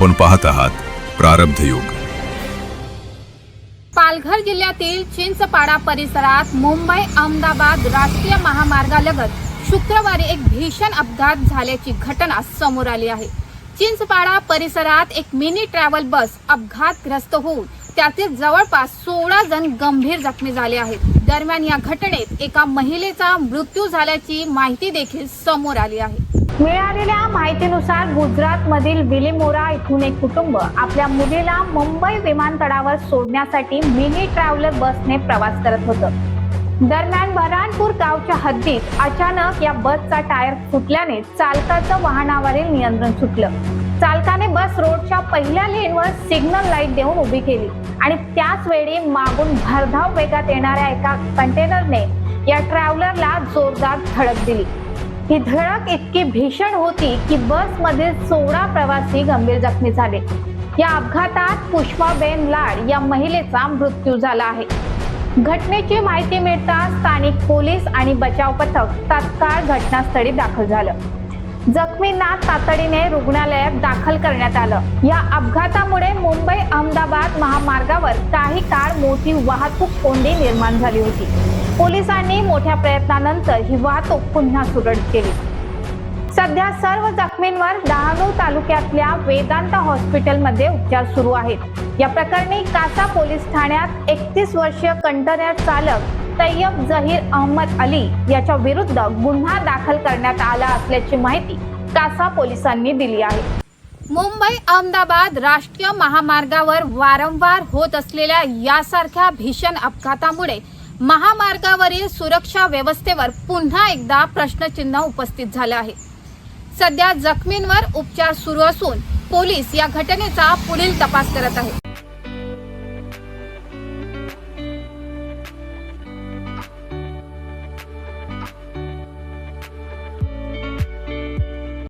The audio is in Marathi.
आपण पाहत आहात प्रारब्ध युग। पालघर जिल्ह्यातील चिंचपाडा परिसरात मुंबई अहमदाबाद राष्ट्रीय महामार्गालगत शुक्रवारी एक भीषण अपघात झाल्याची घटना समोर आली आहे। चिंचपाडा परिसरात एक मिनी ट्रॅव्हल बस अपघातग्रस्त होऊन त्यातील जवळपास 16 जण गंभीर जखमी झाले आहेत। दरम्यान या घटनेत एका महिलेचा मृत्यू झाल्याची माहिती देखील समोर आली आहे। मिळालेल्या माहितीनुसार गुजरातमधील विलीमोरा इथून एक कुटुंब आपल्या मुलीला मुंबई विमानतळावर सोडण्यासाठी मिनी ट्रॅव्हलर बसने प्रवास करत होतं। दरम्यान बऱ्हाणपूर गावच्या हद्दीत अचानक या बसचा टायर फुटल्याने चालकाचं वाहनावरील नियंत्रण सुटलं। चालकाने बस रोडच्या पहिल्या लेनवर सिग्नल लाईट देऊन उभी केली आणि त्याच वेळी मागून भरधाव वेगात येणाऱ्या एका कंटेनरने या ट्रॅव्हलरला जोरदार धडक दिली। ही धडक इतकी भीषण होती की बसमधील 16 प्रवासी गंभीर जखमी झाले। या अपघातात पुष्पाबेन लाड या महिलेचा मृत्यू झाला आहे। घटनेची माहिती मिळताच स्थानिक पोलीस आणि बचाव पथक तात्काळ घटनास्थळी दाखल झालं। जखमींना तातडीने रुग्णालयात दाखल करण्यात आलं। या अपघातामुळे मुंबई अहमदाबाद महामार्गावर काही काळ मोठी वाहतूक कोंडी निर्माण झाली होती। पोलिसांनी मोठ्या प्रयत्नानंतर ही वाहतूक पुन्हा सुरळीत केली। सध्या सर्व जखमींवर डहाणू तालुक्यातल्या वेदांत हॉस्पिटलमध्ये उपचार सुरू आहेत। या प्रकरणी कासा पोलीस ठाण्यात 31 वर्षीय कंटेनर चालक तैयब जहीर अहमद अली याच्या विरुद्ध गुन्हा दाखल करण्यात आला असल्याची माहिती कासा पोलिसांनी दिली आहे। मुंबई अहमदाबाद राष्ट्रीय महामार्गावर वारंवार होत असलेल्या यासारख्या भीषण अपघातामुळे महामार्गावरील सुरक्षा व्यवस्थेवर पुन्हा एकदा प्रश्नचिन्ह उपस्थित झालं आहे। सध्या जखमींवर उपचार सुरू असून पोलीस या घटनेचा पुढील तपास करत आहेत।